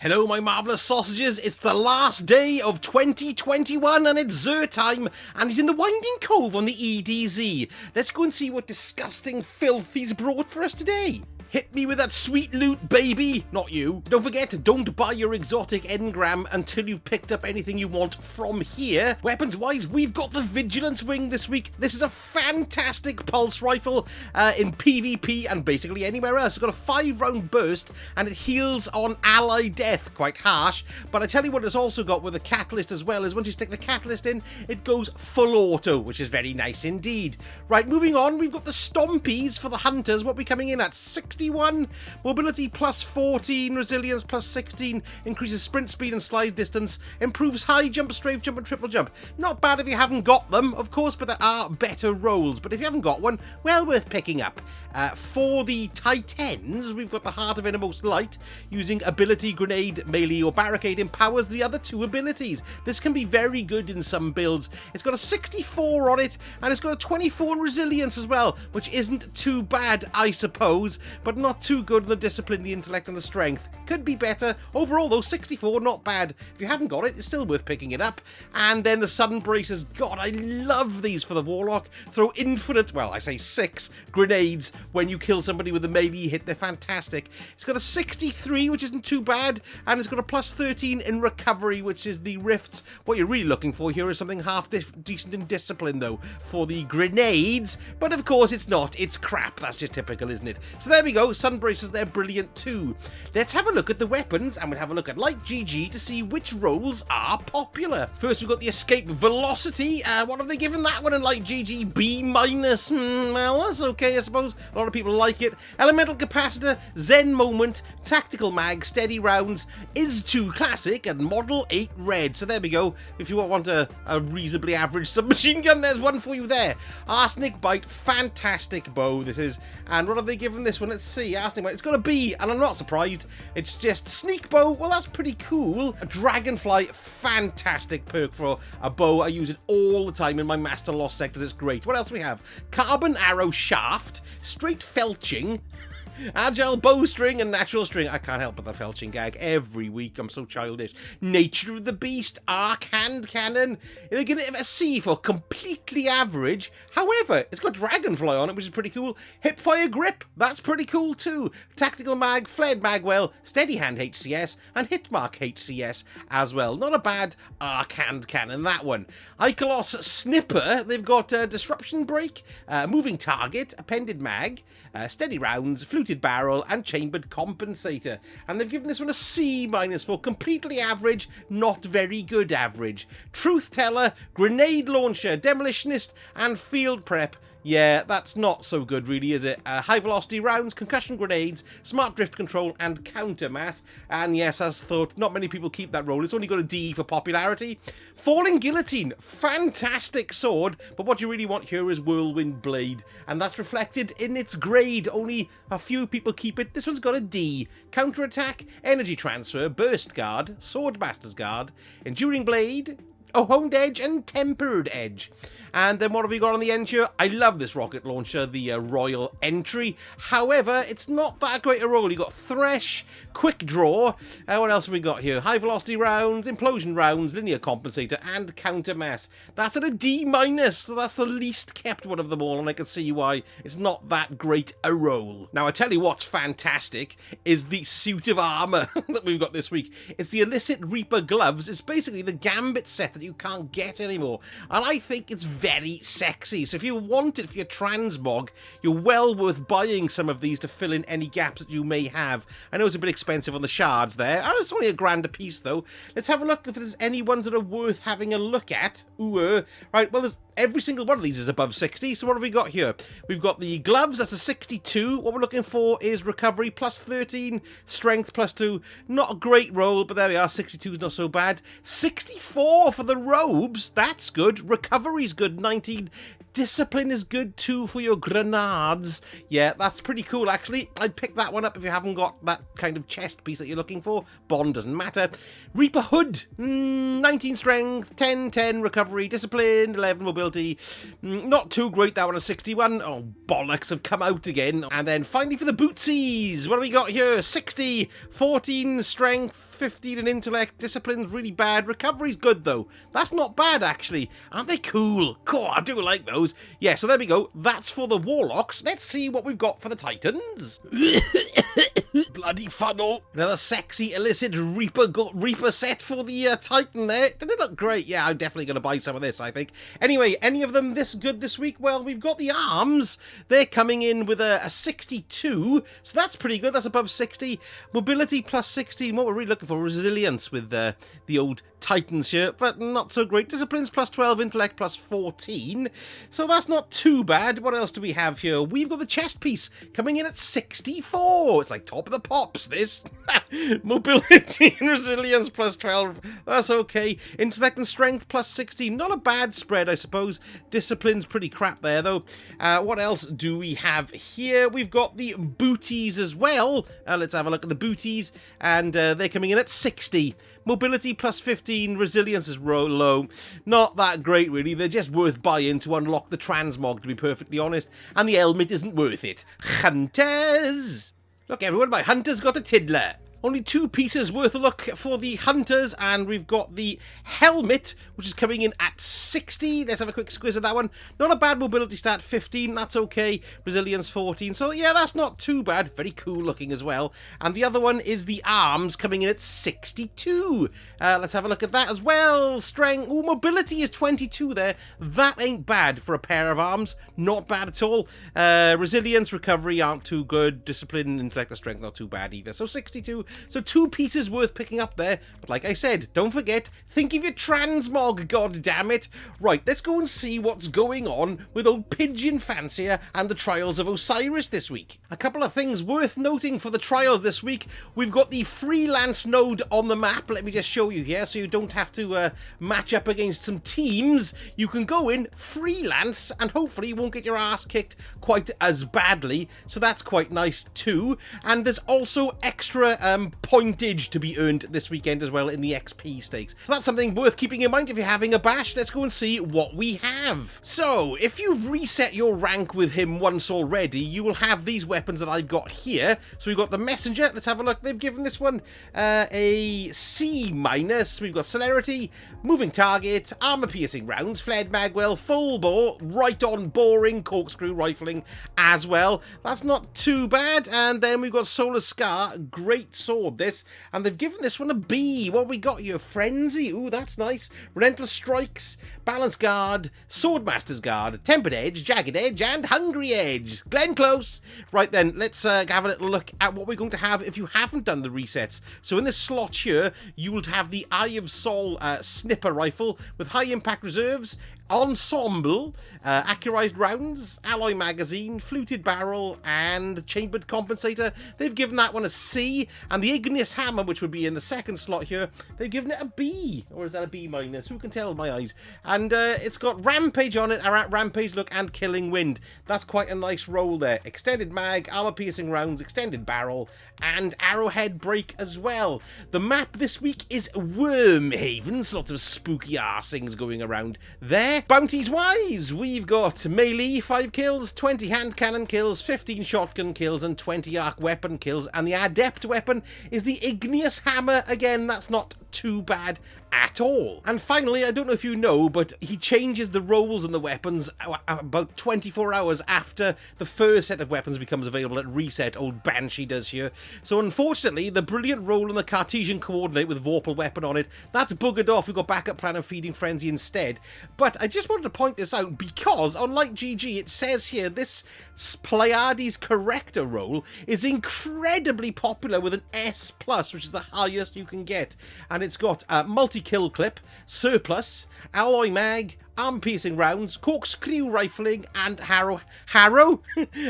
Hello my marvellous sausages, it's the last day of 2021 and it's ther time and he's in the Winding Cove on the EDZ. Let's go and see what disgusting filth he's brought for us today. Hit me with that sweet loot, baby! Not you. Don't forget, don't buy your exotic engram until you've picked up anything you want from here. Weapons-wise, we've got the Vigilance Wing this week. This is a fantastic pulse rifle in PvP and basically anywhere else. It's got a 5-round burst and it heals on ally death. Quite harsh, but I tell you what it's also got with the catalyst as well is once you stick the catalyst in, it goes full auto, which is very nice indeed. Right, moving on, we've got the Stompies for the Hunters. What are we coming in at? 61 mobility plus 14, resilience plus 16, increases sprint speed and slide distance, improves high jump, strafe jump and triple jump. Not bad if you haven't got them, of course, but there are better rolls. But if you haven't got one, well worth picking up. For the Titans, we've got the Heart of Innermost Light, using ability, grenade, melee or barricade empowers the other two abilities. This can be very good in some builds. It's got a 64 on it and it's got a 24 in resilience as well, which isn't too bad, I suppose, but not too good in the discipline, the intellect and the strength. Could be better. Overall though, 64, not bad. If you haven't got it, it's still worth picking it up. And then the Sudden Braces. God, I love these for the Warlock. Throw infinite, well, I say 6 grenades when you kill somebody with a melee hit. They're fantastic. It's got a 63, which isn't too bad, and it's got a plus 13 in recovery, which is the rifts. What you're really looking for here is something half decent in discipline though for the grenades, but of course it's not. It's crap. That's just typical, isn't it? So there we go. Sun Braces, they're brilliant too. Let's have a look at the weapons and we'll have a look at Light GG to see which rolls are popular. First we've got the Escape Velocity. What have they given that one in Light GG? B-. Well, that's okay, I suppose. A lot of people like it. Elemental Capacitor, Zen Moment, Tactical Mag, Steady Rounds, is 2 Classic, and Model 8 Red. So there we go. If you want a reasonably average submachine gun, there's one for you there. Arsenic Bite, fantastic bow this is. And what have they given this one? Let's see. Arsenic Bite, it's got a B, and I'm not surprised. It's just Sneak Bow. Well, that's pretty cool. A Dragonfly, fantastic perk for a bow. I use it all the time in my Master Lost sectors. It's great. What else do we have? Carbon Arrow Shaft, Straight Felching, Agile Bowstring and Natural String. I can't help but the felching gag every week. I'm so childish. Nature of the Beast, Arc Hand Cannon. They're giving it a C for completely average. However, it's got Dragonfly on it, which is pretty cool. Hipfire Grip, that's pretty cool too. Tactical Mag, Flared Magwell, Steady Hand HCS, and Hitmark HCS as well. Not a bad Arc Hand Cannon, that one. Ikelos Snipper, they've got Disruption Break, Moving Target, Appended Mag, Steady Rounds, Fluted Barrel and Chambered Compensator, and they've given this one a C- for completely average, not very good average. Truth Teller, Grenade Launcher, Demolitionist and Field Prep. Yeah, that's not so good really, is it? High Velocity Rounds, Concussion Grenades, Smart Drift Control and Counter Mass. And yes, as thought, not many people keep that roll. It's only got a D for popularity. Falling Guillotine, fantastic sword, but what you really want here is Whirlwind Blade, and that's reflected in its grade. Only a few people keep it. This one's got a D. Counter Attack, Energy Transfer, Burst Guard, Sword Master's Guard, Enduring Blade, a Honed Edge and Tempered Edge. And then what have we got on the end here? I love this rocket launcher, the Royal Entry. However, it's not that great a roll. You got Thresh, Quick Draw. What else have we got here? High Velocity Rounds, Implosion Rounds, Linear Compensator, and Counter Mass. That's at a D-, so that's the least kept one of them all, and I can see why it's not that great a roll. Now, I tell you what's fantastic is the suit of armor that we've got this week. It's the Illicit Reaper Gloves. It's basically the Gambit set that you can't get anymore, and I think it's very sexy. So if you want it for your transmog, you're well worth buying some of these to fill in any gaps that you may have. I know it's a bit expensive on the shards there. Oh, it's only $1 a piece though. Let's have a look if there's any ones that are worth having a look at. Ooh, right, well, every single one of these is above 60. So what have we got here? We've got the gloves, that's a 62. What we're looking for is recovery plus 13, strength plus 2. Not a great roll, but there we are. 62 is not so bad. 64 for the robes, that's good. Recovery's good, 19. Discipline is good too for your grenades. Yeah, that's pretty cool actually. I'd pick that one up if you haven't got that kind of chest piece that you're looking for. Bond doesn't matter. Reaper Hood, 19 strength, 10 recovery, discipline, 11 mobility. mobility, not too great, that one a 61. Oh, bollocks have come out again. And then finally for the bootsies, what do we got here? 60, 14 strength, 15 in intellect, discipline's really bad. Recovery's good though. That's not bad actually. Aren't they cool? Cool, I do like those. Yeah, so there we go. That's for the warlocks. Let's see what we've got for the titans. Bloody funnel. Another sexy illicit Reaper set for the Titan there. Did it look great? Yeah, I'm definitely going to buy some of this, I think. Anyway, any of them this good this week? Well, we've got the arms. They're coming in with a 62, so that's pretty good. That's above 60. Mobility plus 16. What we're really looking for, resilience with the old Titans here, but not so great. Disciplines plus 12, intellect plus 14. So that's not too bad. What else do we have here? We've got the chest piece coming in at 64. It's like top of the pops, this. Mobility and resilience plus 12. That's okay. Intellect and strength plus 16. Not a bad spread, I suppose. Discipline's pretty crap there, though. What else do we have here? We've got the booties as well. Let's have a look at the booties. And they're coming in at 60. Mobility plus 15, resilience is low. Not that great, really. They're just worth buying to unlock the Transmog, to be perfectly honest. And the helmet isn't worth it. Hunters! Look, everyone, my hunter's got a tiddler. Only 2 pieces worth a look for the hunters, and we've got the helmet, which is coming in at 60. Let's have a quick squiz at that one. Not a bad mobility stat, 15, that's okay. Resilience 14, so yeah, that's not too bad. Very cool looking as well. And the other one is the arms coming in at 62. Let's have a look at that as well. Strength, ooh, mobility is 22 there. That ain't bad for a pair of arms. Not bad at all. Resilience, recovery aren't too good. Discipline, intellect, and strength not too bad either. So 62. So 2 pieces worth picking up there. But like I said, don't forget, think of your Transmog, goddammit. Right, let's go and see what's going on with old Pigeon Fancier and the Trials of Osiris this week. A couple of things worth noting for the Trials this week. We've got the Freelance node on the map. Let me just show you here so you don't have to match up against some teams. You can go in Freelance and hopefully you won't get your ass kicked quite as badly. So that's quite nice too. And there's also extra pointage to be earned this weekend as well in the XP stakes. So that's something worth keeping in mind if you're having a bash. Let's go and see what we have. So if you've reset your rank with him once already, you will have these weapons that I've got here. So we've got the Messenger. Let's have a look. They've given this one a C-. We've got Celerity, Moving Target, Armor Piercing Rounds, Flared Magwell, Full Bore, Right On Boring, Corkscrew Rifling as well. That's not too bad. And then we've got Solar Scar. Great sword this, and they've given this one a B. What we got here? Frenzy, ooh, that's nice. Relentless Strikes, Balance Guard, Swordmaster's Guard, Tempered Edge, Jagged Edge, and Hungry Edge. Glenn Close. Right then, let's have a little look at what we're going to have if you haven't done the resets. So in this slot here, you will have the Eye of Sol Snipper Rifle with high impact reserves, Ensemble, Accurized Rounds, Alloy Magazine, Fluted Barrel, and Chambered Compensator. They've given that one a C, and the Igneous Hammer, which would be in the second slot here, they've given it a B. Or is that a B-? Who can tell with my eyes? And it's got Rampage on it, Rampage look, and Killing Wind. That's quite a nice roll there. Extended Mag, Armor Piercing Rounds, Extended Barrel, and Arrowhead Break as well. The map this week is Wormhaven. Lots of spooky arse things going around there. Bounties wise, we've got melee 5 kills, 20 hand cannon kills, 15 shotgun kills, and 20 arc weapon kills. And the adept weapon is the Igneous Hammer. Again, that's not too bad at all. And finally, I don't know if you know, but he changes the rolls and the weapons about 24 hours after the first set of weapons becomes available at reset. Old Banshee does here. So unfortunately, the brilliant roll in the Cartesian coordinate with Vorpal weapon on it, that's buggered off. We've got backup plan of Feeding Frenzy instead. But I just wanted to point this out because on Light GG it says here this Pleiades Corrector roll is incredibly popular with an S+, which is the highest you can get. And it's got multi-kill clip, surplus, alloy mag, arm-piercing rounds, corkscrew rifling, and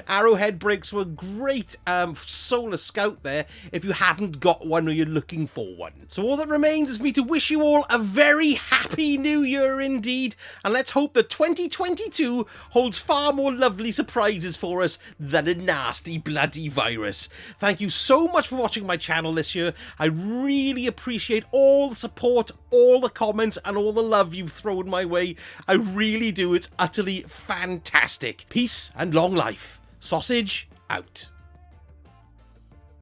arrowhead breaks were great solar scout there if you haven't got one or you're looking for one. So all that remains is me to wish you all a very happy new year indeed, and let's hope that 2022 holds far more lovely surprises for us than a nasty bloody virus. Thank you so much for watching my channel this year. I really appreciate all the support, all the comments, and all the love you've thrown my way. I really do. It's utterly fantastic. Peace and long life. Sausage out.